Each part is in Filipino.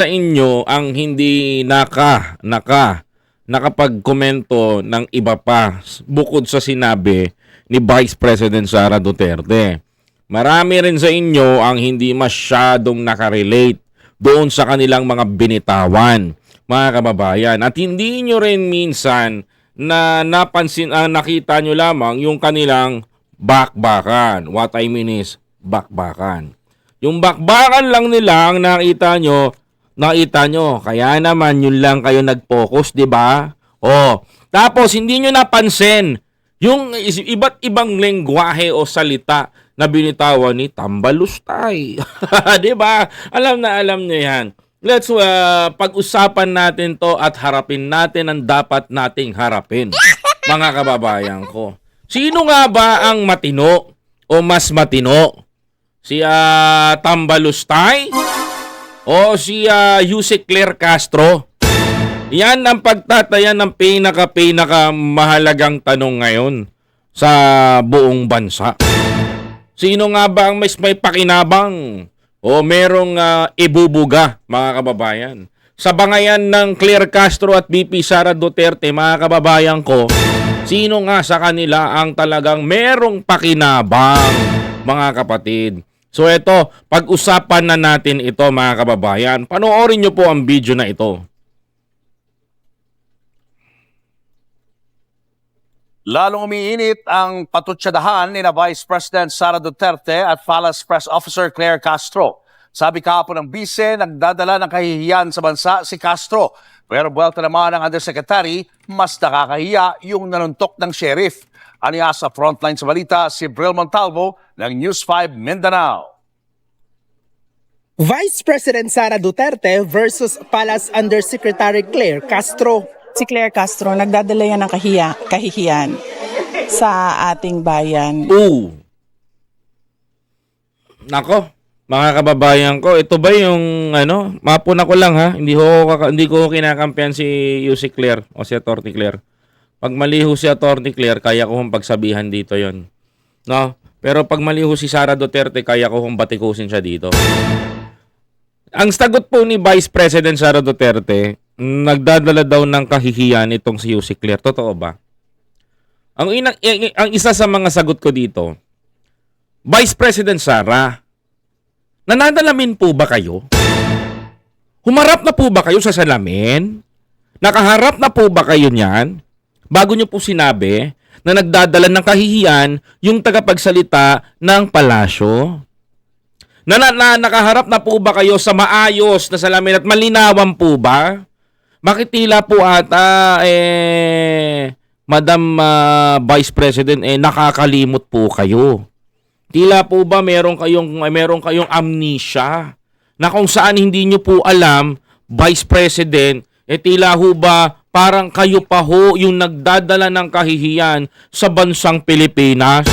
sa inyo ang hindi nakapagkomento ng iba pa bukod sa sinabi ni Vice President Sara Duterte. Marami rin sa inyo ang hindi masyadong nakarelate doon sa kanilang mga binitawan, mga kababayan. At hindi nyo rin minsan na nakita nyo lamang yung kanilang bakbakan. What I mean is bakbakan. Yung bakbakan lang nila ang nakita nyo. Kaya naman yun lang kayo nag-focus, di ba? Oh, tapos hindi nyo napansin yung iba't ibang lengguwahe o salita na binitawan ni Tambalustay. Di ba? Alam nyo yan. Let's pag-usapan natin to at harapin natin ang dapat nating harapin, mga kababayan ko. Sino nga ba ang matino o mas matino? Si Tambalustay o si Yusek Claire Castro? Yan ang pagtatayan ng pinaka mahalagang tanong ngayon sa buong bansa. Sino nga ba ang may pakinabang o merong ibubuga, mga kababayan? Sa bangayan ng Claire Castro at BP Sara Duterte, mga kababayan ko, sino nga sa kanila ang talagang merong pakinabang, mga kapatid? So ito, pag-usapan na natin ito, mga kababayan. Panoorin nyo po ang video na ito. Lalong umiinit ang patutsadahan ni Vice President Sara Duterte at Palace Press Officer Claire Castro. Sabi kahapon ng bise, nagdadala ng kahihiyan sa bansa si Castro. Pero buwelta naman ng Undersecretary, mas nakakahiya yung nanuntok ng sheriff. Aniya sa frontline sa balita si Bril Montalvo ng News 5 Mindanao. Vice President Sara Duterte versus Palace Undersecretary Claire Castro. Si Claire Castro, nagdadala yan ng kahihiyan sa ating bayan. Nako, mga kababayan ko, ito ba yung mapuna ko lang ha, hindi ko kinakampihan si Yusek Claire o si Atty. Claire. Pag maliho si Atty. Claire, kaya ko hong pagsabihan dito yon. No? Pero pag maliho si Sara Duterte, kaya ko hong batikusin siya dito. Ang sagot po ni Vice President Sara Duterte, nagdadala daw ng kahihiyan itong si Yusek Claire. Totoo ba? Ang isa sa mga sagot ko dito, Vice President Sara, nananalamin po ba kayo? Humarap na po ba kayo sa salamin? Nakaharap na po ba kayo niyan? Bago nyo po sinabi na nagdadala ng kahihiyan yung tagapagsalita ng palasyo? Nakaharap na po ba kayo sa maayos na salamin at malinawan po ba? Bakit tila po ata Madam Vice President nakakalimot po kayo? Tila po ba meron kayong amnesia na kung saan hindi nyo po alam, Vice President, tila ho ba parang kayo pa ho yung nagdadala ng kahihiyan sa bansang Pilipinas?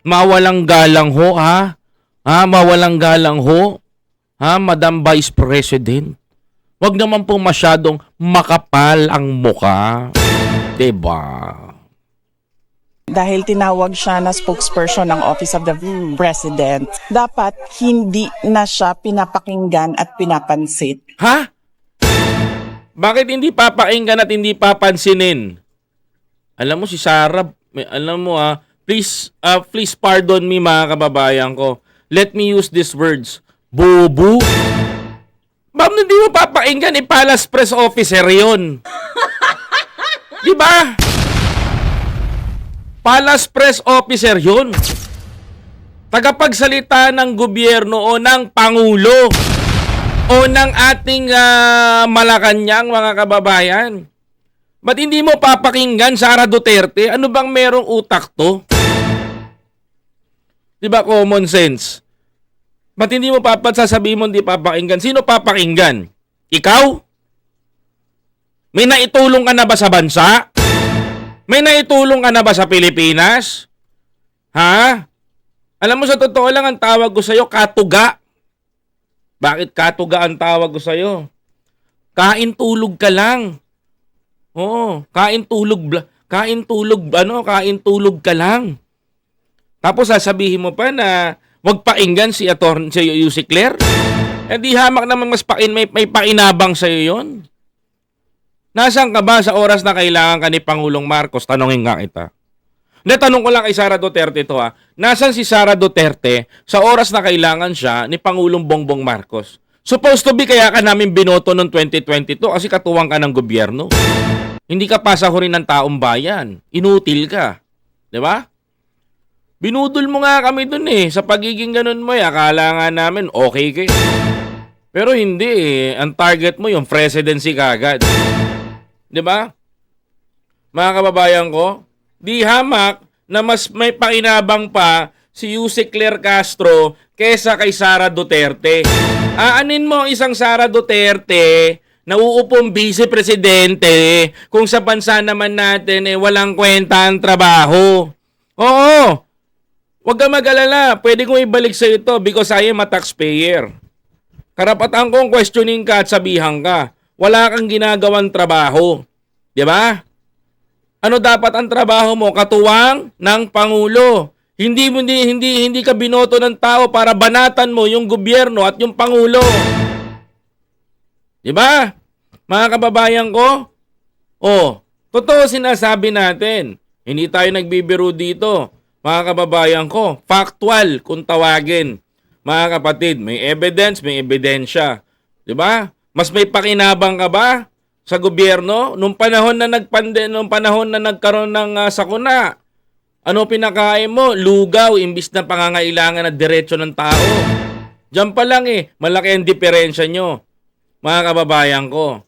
Mawalang galang ho ha? Mawalang galang ho? Madam Vice President? Wag naman po masyadong makapal ang muka. Diba? Dahil tinawag siya na spokesperson ng Office of the President, dapat hindi na siya pinapakinggan at pinapansin. Ha? Bakit hindi papakinggan at hindi papansinin? Alam mo si Sara, please pardon me, mga kababayan ko. Let me use these words. Bobo? Ma'am, hindi mo papakinggan, Palace Press Officer yun. Diba? Palace Press Officer yun. Tagapagsalita ng gobyerno o ng Pangulo o ng ating Malacanang, mga kababayan. Ba't hindi mo papakinggan, Sara Duterte? Ano bang merong utak to? Diba common sense? Ba't hindi mo sasabihin mo hindi papakinggan? Sino papakinggan? Ikaw? May naitulong ka na ba sa bansa? May naitulong ka na ba sa Pilipinas? Ha? Alam mo, sa totoo lang, ang tawag ko sa'yo, katuga. Bakit katuga ang tawag ko sa'yo? Kain-tulog ka lang. Oo, kain-tulog ka lang. Tapos sasabihin mo pa na wag pakinggan si Yusek Claire? Eh di hamak naman mas may pakinabang sa'yo yun. Nasaan ka ba sa oras na kailangan ka ni Pangulong Marcos? Tanungin nga kita. Hindi, tanong ko lang kay Sara Duterte ito ha. Nasaan si Sara Duterte sa oras na kailangan siya ni Pangulong Bongbong Marcos? Supposed to be kaya ka namin binoto noong 2022 kasi katuwang ka ng gobyerno. Hindi ka pasahurin ng taong bayan. Inutil ka. Di ba? Binudol mo nga kami dun sa pagiging ganun mo akala nga namin okay kayo. Pero hindi Ang target mo yung presidency kagad. Di ba? Mga kababayan ko, di hamak na mas may pakinabang pa si Yuse Claire Castro kesa kay Sara Duterte. Aanin mo isang Sara Duterte na uupong vice-presidente kung sa bansa naman natin walang kwenta ang trabaho. Oo, huwag ka mag-alala. Pwede kong ibalik sa ito because I am a taxpayer. Karapatan kong questioning ka at sabihan ka. Wala kang ginagawang trabaho. Di ba? Ano dapat ang trabaho mo? Katuwang ng Pangulo. Hindi ka binoto ng tao para banatan mo yung gobyerno at yung Pangulo. Di ba? Mga kababayan ko? Totoo sinasabi natin. Hindi tayo nagbibiro dito. Mga kababayan ko, factual kung tawagin. Mga kapatid, may evidence, may ebidensya. Di ba? Mas may pakinabang ka ba sa gobyerno nung panahon na nagkaroon ng sakuna? Ano pinakain mo? Lugaw imbis na pangangailangan na diretso ng tao. Diyan pa lang malaki ang diferensya nyo. Mga kababayan ko.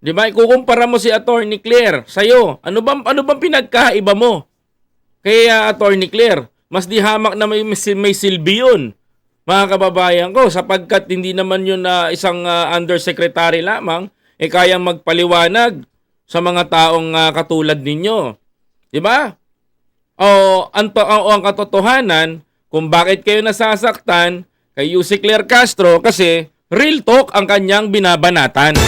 Di ba? Ikukumpara mo si Attorney Claire sa'yo. Ano bang pinagkaiba mo? Kaya Attorney Claire, mas di hamak na may silbi yun. Mga kababayan ko, sapagkat hindi naman yun isang undersecretary lamang, kayang magpaliwanag sa mga taong katulad ninyo. Di ba? Ang katotohanan, kung bakit kayo nasasaktan kay Yuse Claire Castro, kasi real talk ang kanyang binabanatan.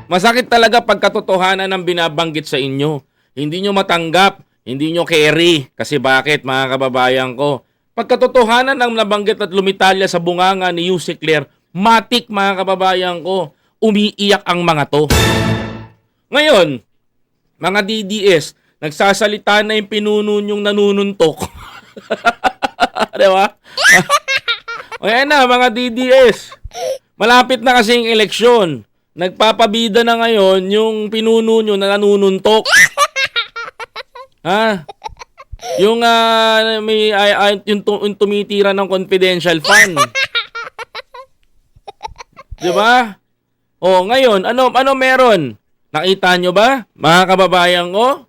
Masakit talaga pag katotohanan ang binabanggit sa inyo. Hindi nyo matanggap, hindi nyo carry. Kasi bakit, mga kababayan ko? Pagkatotohanan ang nabanggit at lumitalya sa bunganga ni Yuse Claire, matik, mga kababayan ko, umiiyak ang mga to. Ngayon, mga DDS, nagsasalita na yung pinuno yung nanununtok. Diba? Ayan na, mga DDS. Malapit na kasi yung eleksyon. Nagpapabida na ngayon yung pinuno nyo na nanununtok. Yung yung tumitira ng confidential fund. 'Di ba? Ngayon, ano meron? Nakita nyo ba? Mga kababayan ko?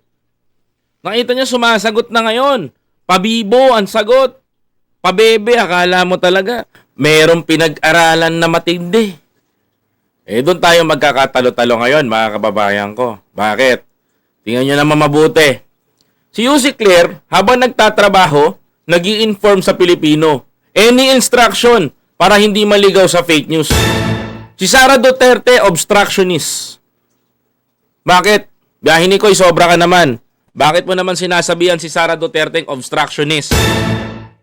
Nakita nyo sumasagot na ngayon. Pabibo ang sagot. Pabebe, akala mo talaga merong pinag-aralan na matindi. Doon tayo magkakatalo-talo ngayon, mga kababayan ko. Bakit? Tingnan nyo naman mabuti. Si Yuse Claire, habang nagtatrabaho, nag-i-inform sa Pilipino. Any instruction para hindi maligaw sa fake news. Si Sara Duterte, obstructionist. Bakit? Biyahin ni Koy, sobra ka naman. Bakit mo naman sinasabihan si Sara Duterte obstructionist?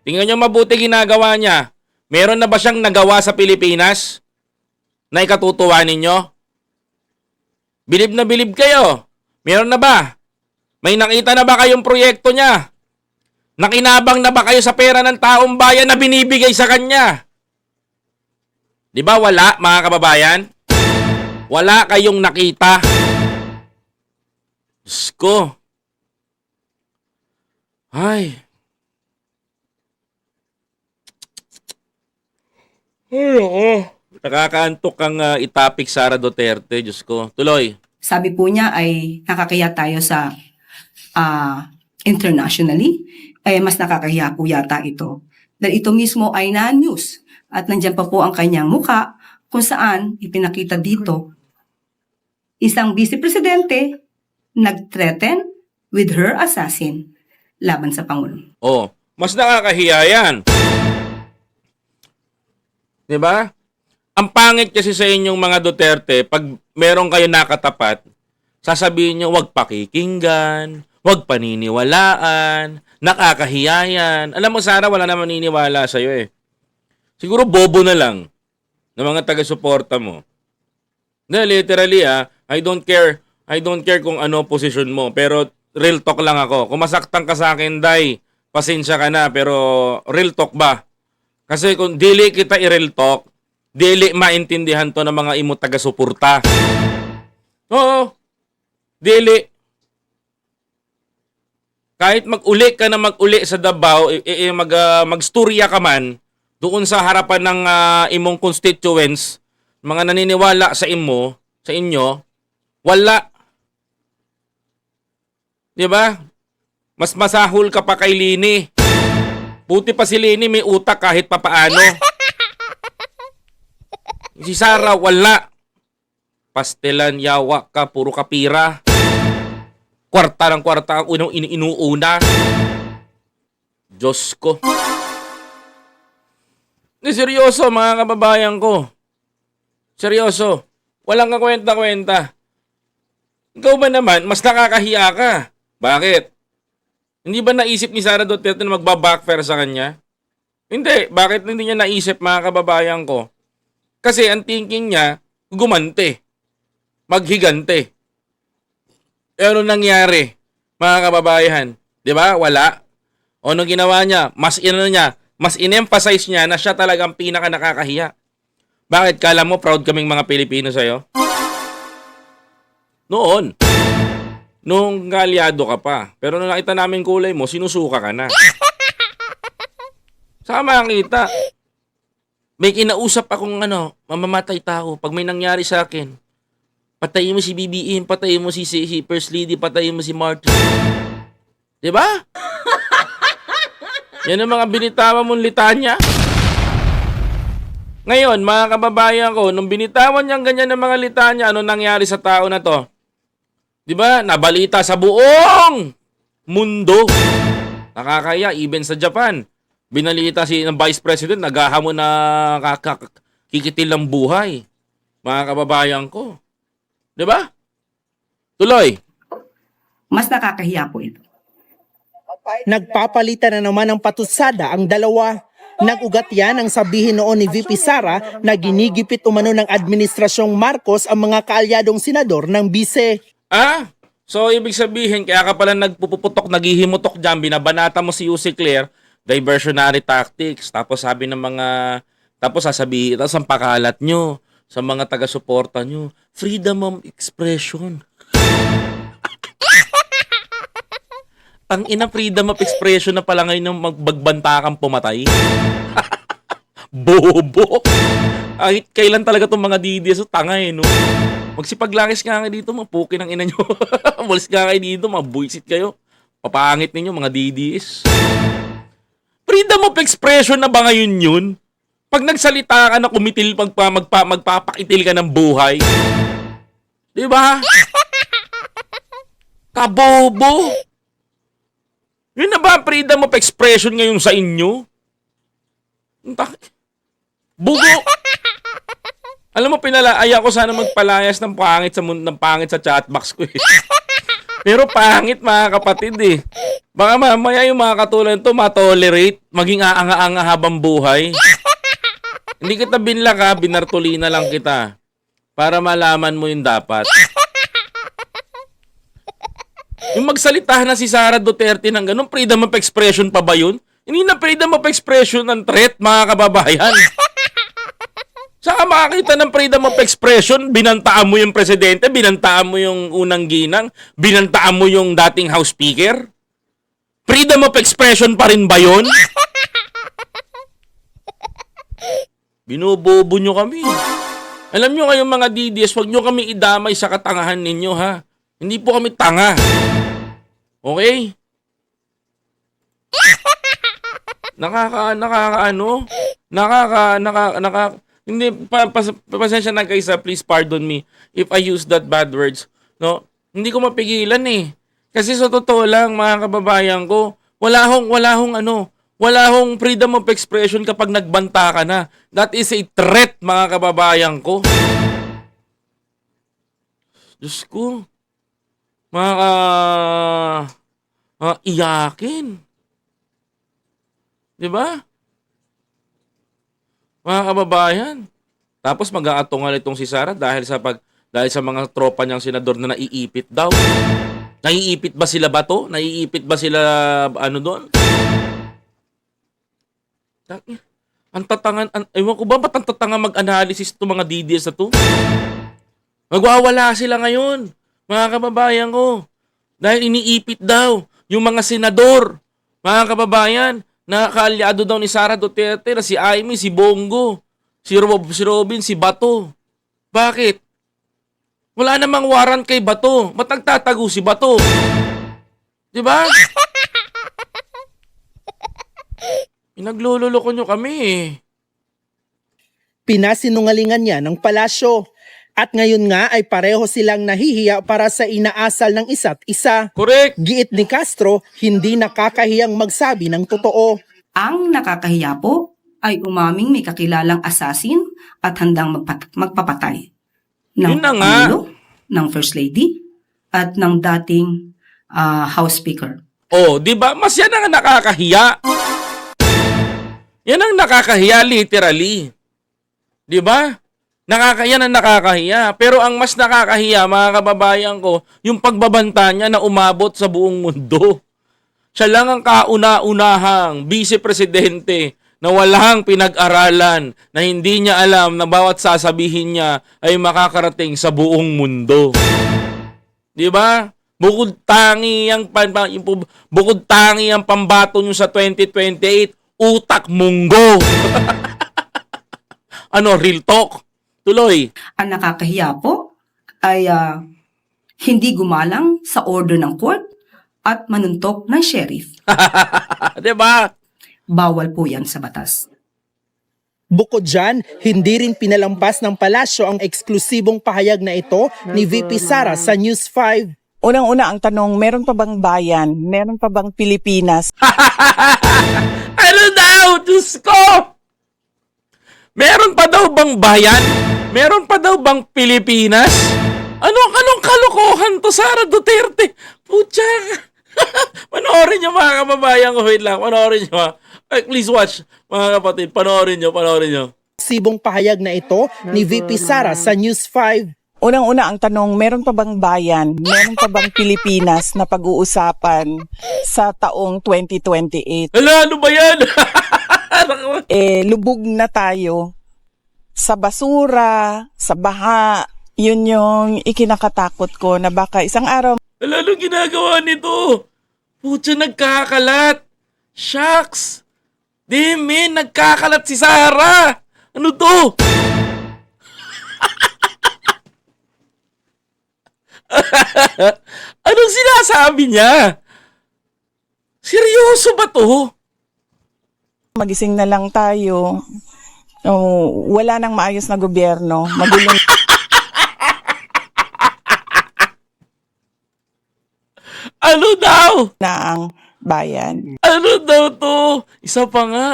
Tingnan nyo mabuti ginagawa niya. Meron na ba siyang nagawa sa Pilipinas na ikatutuwa ninyo? Bilib na bilib kayo. Meron na ba? May nakita na ba kayong proyekto niya? Nakinabang na ba kayo sa pera ng taong bayan na binibigay sa kanya? Di ba wala, mga kababayan? Wala kayong nakita. Diyos ko. Ay. Nakakaantok kang itapik, Sara Duterte. Diyos ko. Tuloy. Sabi po niya ay nakakahiya tayo sa internationally. Mas nakakahiya po yata ito. Dahil ito mismo ay na-news. At nandiyan pa po ang kanyang muka kung saan ipinakita dito isang vice-presidente nag-threaten with her assassin laban sa Pangulo. Mas nakakahiya yan. Diba? Ang pangit kasi sa inyong mga Duterte, pag meron kayo nakatapat, sasabihin nyo, wag pakikinggan, wag paniniwalaan, nakakahiya yan. Alam mo, Sara, wala na maniniwala sa'yo Siguro bobo na lang. ng mga taga-suporta mo. Na literally I don't care kung ano position mo, pero real talk lang ako. Kung masaktan ka sa akin, Day, pasensya ka na, pero real talk ba? Kasi kung dili kita i-real talk, dili maintindihan to ng mga imo taga-suporta. Oo, dili. Kahit mag-uli ka na mag-uli sa Davao, magstorya ka man doon sa harapan ng imong constituents, mga naniniwala sa inyo, wala. 'Di ba? Mas masahol ka pa kay Lini. Buti pa si Lini may utak kahit papaano. Si Sara wala. Pastelan, yawa ka, puro kapira. Kwarta ng kwarta ang unang inuuna. Diyos ko. Seryoso mga kababayan ko. Seryoso. Walang kakwenta-kwenta. Ikaw ba naman, mas nakakahiya ka? Bakit? Hindi ba naisip ni Sara Duterte na magbabackfire sa kanya? Hindi. Bakit hindi niya naisip mga kababayan ko? Kasi ang thinking niya, gumante. Maghigante. Ano nangyari, mga kababayan? 'Di ba? Wala. O anong ginawa niya? Mas in-emphasize niya na siya talagang pinaka nakakahiya. Bakit? Kala mo proud kaming mga Pilipino sa'yo? Noon. Nung galyado ka pa. Pero nung nakita namin kulay mo, sinusuka ka na. Saka makakita. May kinausap akong mamamatay tao. Pag may nangyari sa akin, patayin mo si BBM, patayin mo si First Lady, patayin mo si Martin. Diba? Yan ang mga binitawan mong litanya. Ngayon, mga kababayan ko, nung binitawan niyang ganyan ng mga litanya, ano nangyari sa tao na to? Diba? Nabalita sa buong mundo. Nakakaya, even sa Japan. Binalita ng Vice President, naghahamon na kikitil ng buhay. Mga kababayan ko. Diba? Tuloy. Mas nakakahiya po ito. Nagpapalitan na naman ng patusada ang dalawa. Nag-ugat yan ang sabihin noon ni VP Sara na ginigipit umano ng Administrasyong Marcos ang mga kaalyadong senador ng bise. So ibig sabihin, kaya ka pala nagpuputok, naghihimutok dyan, binabanata mo si Yussi Claire, diversionary tactics. Tapos sabi ng tapos sasabihin, tapos ang pakalat nyo sa mga taga-suporta nyo, freedom of expression. Ang ina, freedom of expression na pala ngayon ng magbagbanta kang pumatay. Bobo. Kahit kailan talaga itong mga DDS, tanga no? Magsipaglakis nga kayo dito, mapukin ang ina nyo. Walis nga kayo dito, mabuisit kayo. Papangit ninyo, mga DDS. Freedom of expression na ba ngayon yun? Pag nagsalita ka na kumitil, magpapakitil ka ng buhay. Di ba? Kabobo. Yun na ba freedom of expression ngayon sa inyo? Bugo. Alam mo, pinalaaya ko sana magpalayas ng pangit sa chatbox ko eh. Pero pangit mga kapatid eh. Baka mamaya yung mga katulad nito matolerate, maging aanga-anga habang buhay. Hindi kita binlak ha, binartolina lang kita. Para malaman mo yung dapat. Yung magsalita na si Sara Duterte ng ganun, freedom of expression pa ba yun? Hindi na freedom of expression ng threat, mga kababayan. Saka makakita ng freedom of expression, binantaan mo yung presidente, binantaan mo yung unang ginang, binantaan mo yung dating House Speaker. Freedom of expression pa rin ba yun? Binubobo nyo kami. Alam nyo kayong mga DDS, huwag nyo kami idamay sa katangahan ninyo ha. Hindi po kami tanga. Okay? Hindi, pasensya na guys, please pardon me if I use that bad words. No? Hindi ko mapigilan eh. Kasi sa totoo lang, mga kababayan ko, wala hong freedom of expression kapag nagbanta ka na. That is a threat, mga kababayan ko. Diyos ko. Iyakin. Di ba? Mga kababayan. Tapos mag-aatungal itong si Sara dahil sa mga tropa niyang senador na naiipit daw. Naiipit ba sila bato? Naiipit ba sila ano doon? Ang tatangan, ewan ko ba ba't ang tatanga mag-analysis itong mga DDS na to? Magwawala sila ngayon, mga kababayan ko. Dahil iniipit daw yung mga senador, mga kababayan, na kaalyado daw ni Sara Duterte na si Amy, si Bongo, si Robin, si Bato. Bakit? Wala namang warrant kay Bato. Ba't nagtatago si Bato? Diba? Pinaglululoko nyo kami eh. Pinasinungalingan niya ng palasyo. At ngayon nga ay pareho silang nahihiya para sa inaasal ng isa't isa. Correct. Giit ni Castro, hindi nakakahiyang magsabi ng totoo. Ang nakakahiya po ay umaming may kakilalang assassin at handang magpapatay ng Yun na nga. Pangulo, ng First Lady, at ng dating House Speaker. Oh, di ba? Mas yan ang nakakahiya. Yan ang nakakahiya literally. Di ba? Yan ang nakakahiya. Pero ang mas nakakahiya, mga kababayan ko, yung pagbabanta niya na umabot sa buong mundo. Siya lang ang kauna-unahang vice-presidente na walang pinag-aralan, na hindi niya alam na bawat sasabihin niya ay makakarating sa buong mundo. Di ba? Bukod tangi ang pambato niyo sa 2028, utak munggo. Ano, real talk? Tuloy. Ang nakakahiya po ay hindi gumalang sa order ng court at manuntok ng sheriff. Di ba? Bawal po yan sa batas. Bukod dyan, hindi rin pinalampas ng palasyo ang eksklusibong pahayag na ito ni VP Sara sa News 5. Unang-una ang tanong, meron pa bang bayan? Meron pa bang Pilipinas? Ano daw? Diyos ko! Meron pa daw bang bayan? Meron pa daw bang Pilipinas? Anong kalokohan to, Sara Duterte? Putya! Panoorin nyo, mga kababayan ko. Wait lang, panoorin nyo. Please watch, mga kapatid. Panoorin nyo. Sibong pahayag na ito ni VP Sara sa News 5. Unang-una ang tanong, meron pa bang bayan? Meron pa bang Pilipinas na pag-uusapan sa taong 2028? Hala, ano ba yan? Lubog na tayo sa basura, sa baha. Yun yung ikinakatakot ko na baka isang araw Hala, anong ginagawa nito? Putya, nagkakalat. Shucks. Demen, nagkakalat si Sara. Ano to? Anong sinasabi niya? Seryoso ba to? magising na lang tayo. Wala nang maayos na gobyerno. Magulong Ano daw? na ang bayan. Ano daw to? Isa pa nga.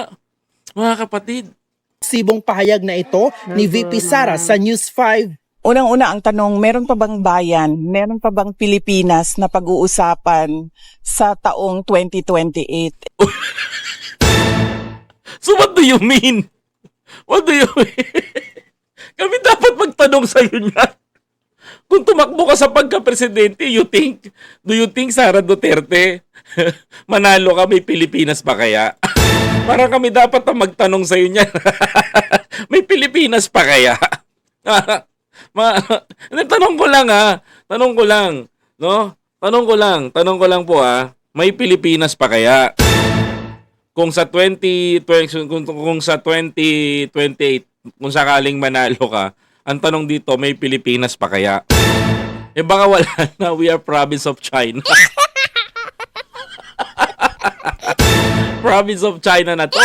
Mga kapatid. Sibong pahayag na ito ni VP Sara sa News 5. Unang-una ang tanong, meron pa bang bayan? Meron pa bang Pilipinas na pag-uusapan sa taong 2028? So what do you mean? What do you mean? Kami dapat magtanong sa iyo niyan. Kung tumakbo ka sa pagka-presidente, do you think Sara Duterte manalo ka, may Pilipinas pa kaya? Parang kami dapat ang magtanong sa iyo niyan. May Pilipinas pa kaya? Tanong ko lang ha. Tanong ko lang, no? Tanong ko lang po ha. May Pilipinas pa kaya? Kung sa 2028, kung sakaling manalo ka, ang tanong dito, may Pilipinas pa kaya? Eh baka wala na, we are province of China. Province of China na to.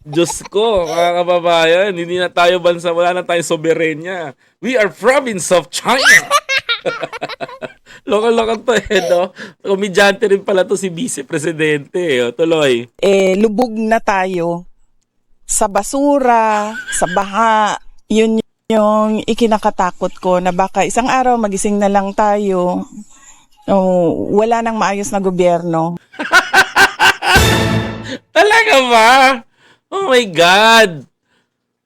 Diyos ko, mga kababayan, hindi na tayo bansa, wala na tayong soberenya. We are province of China. Lokal-lokal to no? Komedyante rin pala to si Vice Presidente. Tuloy. Lubog na tayo sa basura, sa baha. Yun yung ikinakatakot ko na baka isang araw magising na lang tayo. Wala nang maayos na gobyerno. Talaga ba? Oh my God.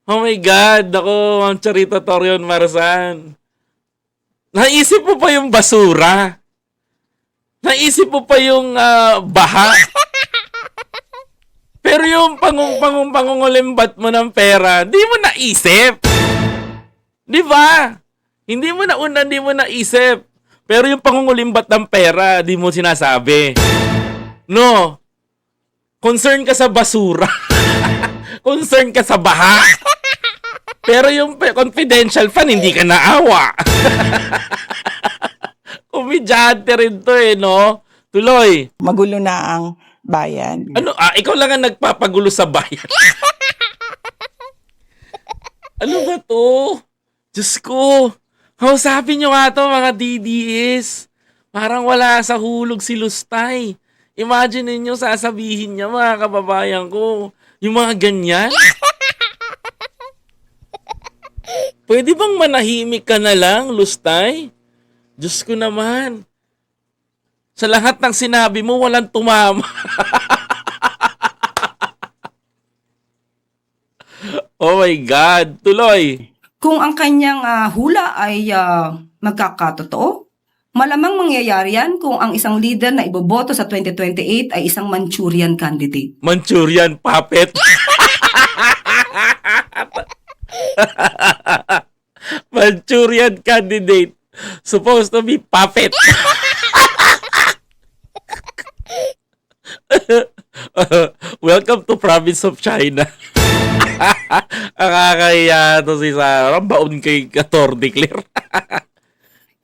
Oh my God, ako, Ma'am Charita Torion Marsan. Naisip mo pa yung basura. Naisip mo pa yung baha. Pero yung pangungulimbat mo ng pera, di mo naisip. Di ba? Hindi mo naisip. Pero yung pangungulimbat ng pera, di mo sinasabi. No. Concern ka sa basura. Concern ka sa baha. Pero yung confidential fund, hindi ka naawa. Kumidyante rin to no? Tuloy. Magulo na ang bayan. Ano, ikaw lang ang nagpapagulo sa bayan. Ano ba to? Diyos ko. Kausapin nyo nga to, mga DDS. Parang wala sa hulog si Lustay. Imagine ninyo, sasabihin niya, mga kababayan ko, yung mga ganyan. Pwede bang manahimik ka na lang, Lustay? Diyos ko naman. Sa lahat ng sinabi mo, walang tumama. Oh my God. Tuloy. Kung ang kanyang hula ay magkakatotoo, malamang mangyayari yan kung ang isang leader na iboboto sa 2028 ay isang Manchurian candidate. Manchurian puppet. Manchurian candidate. Supposed to be puppet. Welcome to province of China. Nakakahiya to si Sarah. Baon kay Atty. Claire.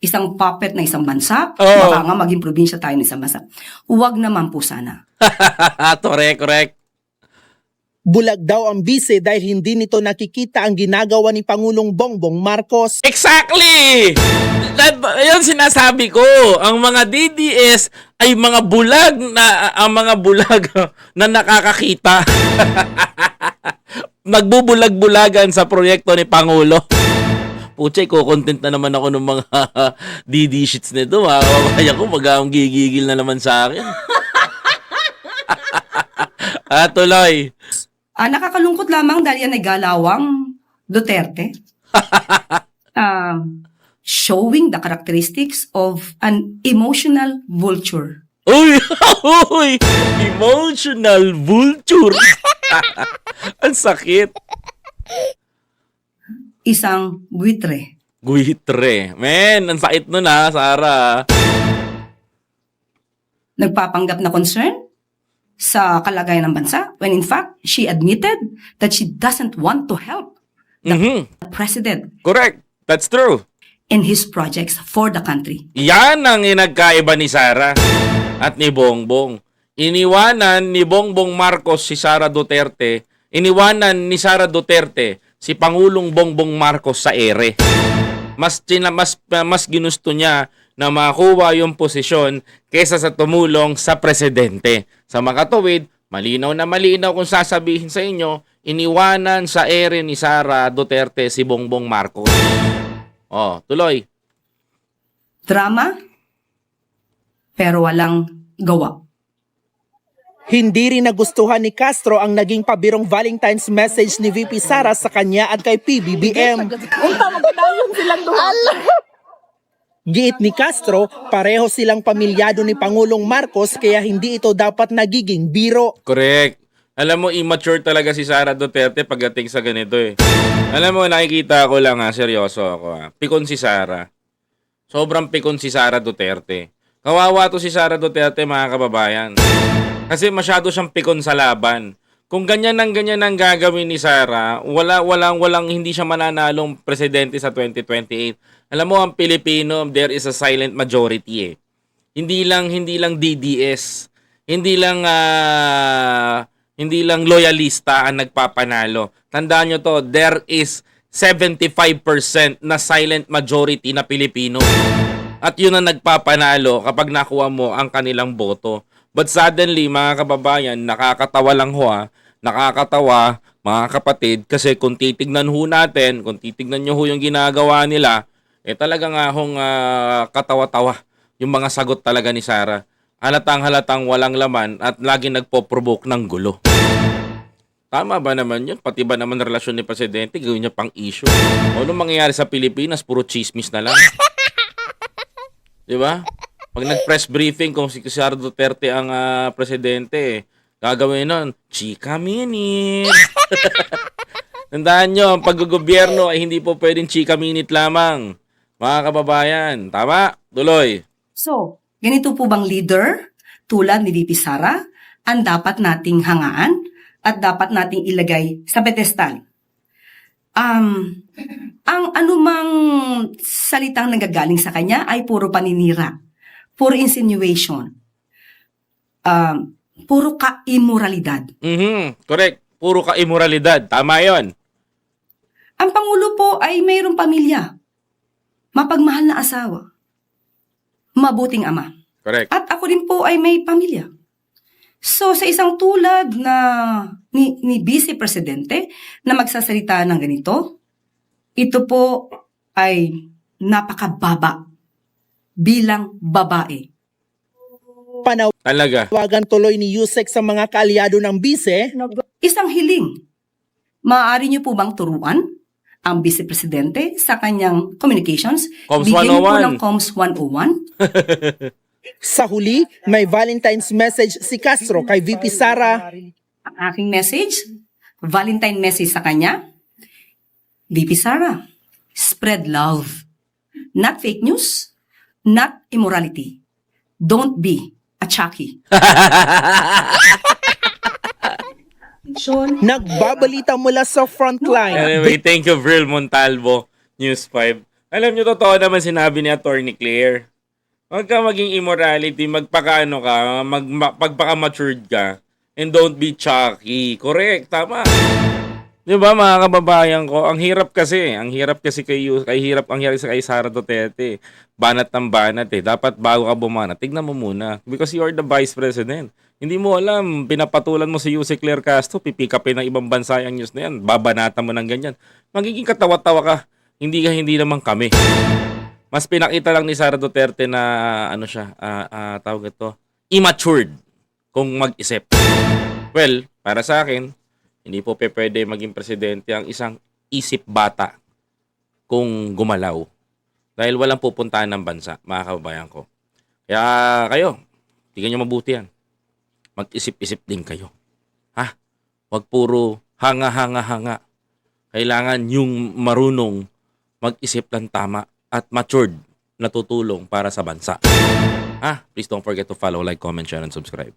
Isang puppet na isang bansa, Oo. baka nga maging probinsya tayo ng isang bansa. Huwag naman po sana. Correct. Bulag daw ang bise dahil hindi nito nakikita ang ginagawa ni Pangulong Bongbong Marcos. Exactly! Ayun sinasabi ko. Ang mga DDS ay mga bulag na nakakakita. Nagbubulag-bulagan sa proyekto ni Pangulo. Puchay, ko-content na naman ako ng mga DD sheets nito. Kaya ko mag-aong gigigil na naman sa akin. Tuloy. Nakakalungkot lamang dahil yan ay galawang Duterte. Showing the characteristics of an emotional vulture. Uy! Emotional vulture. Ang sakit. Isang buitre. Guitre. Men, ang sakit nun Sarah. Nagpapanggap na concern sa kalagayan ng bansa when in fact, she admitted that she doesn't want to help the president Correct. That's true. in his projects for the country. Yan ang inagkaiba ni Sara at ni Bongbong. Iniwanan ni Bongbong Marcos si Sara Duterte. Iniwanan ni Sara Duterte si Pangulong Bongbong Marcos sa ere. Mas ginusto niya na makuha yung posisyon kaysa sa tumulong sa presidente. Sa makatuwid, malinaw na malinaw kung sasabihin sa inyo, iniwanan sa ere ni Sara Duterte si Bongbong Marcos. Tuloy. Drama, pero walang gawa. Hindi rin nagustuhan ni Castro ang naging pabirong Valentine's message ni VP Sara sa kanya at kay PBBM. Giit ni Castro, pareho silang pamilyado ni Pangulong Marcos kaya hindi ito dapat nagiging biro. Correct. Alam mo, immature talaga si Sara Duterte pagdating sa ganito eh. Alam mo, nakikita ko lang seryoso ako Pikon si Sara. Sobrang pikon si Sara Duterte. Kawawa to si Sara Duterte, mga kababayan. Kasi masyado siyang pikon sa laban. Kung ganyan ang gagawin ni Sara, walang hindi siya mananalong presidente sa 2028. Alam mo, ang Pilipino, there is a silent majority eh. Hindi lang DDS. Hindi lang loyalista ang nagpapanalo. Tandaan nyo to, there is 75% na silent majority na Pilipino. At yun ang nagpapanalo kapag nakuha mo ang kanilang boto. But suddenly, mga kababayan, nakakatawa lang nakakatawa, mga kapatid, kasi kung titignan nyo yung ginagawa nila, talaga nga katawa-tawa yung mga sagot talaga ni Sara. Halatang walang laman at lagi nagpo-provoke ng gulo. Tama ba naman yun? Pati ba naman relasyon ni Presidente, gawin niya pang issue? O anong mangyayari sa Pilipinas? Puro chismis na lang. Di ba? Pag nag-press briefing kung si Sara Duterte ang Presidente, gagawin nun, chika minute. Tandaan nyo, ang pag-gobyerno ay hindi po pwedeng chika minute lamang. Mga kababayan, tama? Tuloy. So, ganito po bang leader tulad ni VP Sara ang dapat nating hangaan at dapat nating ilagay sa pedestal? Ang anumang salitang nanggagaling sa kanya ay puro paninira, puro insinuation, puro ka-immoralidad. Correct. Puro ka-immoralidad. Tama yon. Ang Pangulo po ay mayroong pamilya, mapagmahal na asawa, mabuting ama. Correct. At ako din po ay may pamilya. So sa isang tulad na ni Vice Presidente na magsasalita ng ganito, ito po ay napakababa bilang babae. Talaga. Panawagan tuloy ni Yusek sa mga kaalyado ng bise. Isang hiling. Maaari niyo po bang turuan ang Vice Presidente sa kanyang communications? Coms Bigyan niyo po 101. ng Coms 101. Sa huli, may Valentine's message si Castro kay VP Sara. Ang aking message, Valentine message sa kanya, VP Sara, spread love. Not fake news, not immorality. Don't be a Chucky. Nagbabalita mula sa frontline. Anyway, thank you, Vril Montalvo, News 5. Alam nyo, totoo naman sinabi ni Attorney Claire. Huwag ka maging immorality, magpakaano ka, pagpaka-matured ka, and don't be chucky. Correct, tama. Di ba mga kababayan ko, ang hirap kasi ang hirap kay Sara Duterte. Banat ng banat eh. Dapat bago ka bumanat, tignan mo muna. Because you are the Vice President. Hindi mo alam, pinapatulan mo si Jose Claire Castro, pipikapin ng ibang bansa yung news na yan, babanatan mo ng ganyan. Magiging katawa-tawa ka, hindi naman kami. Mas pinakita lang ni Sara Duterte na tawag ito, immatured kung mag-isip. Well, para sa akin, hindi po pwede maging presidente ang isang isip bata kung gumalaw. Dahil walang pupuntahan ng bansa, mga kababayan ko. Kaya kayo, tingnan nyo mabuti yan. Mag-isip-isip din kayo. Ha? Wag puro hanga-hanga-hanga. Kailangan yung marunong mag-isip ng tama at matured na tutulong para sa bansa. Please don't forget to follow, like, comment, share, and subscribe.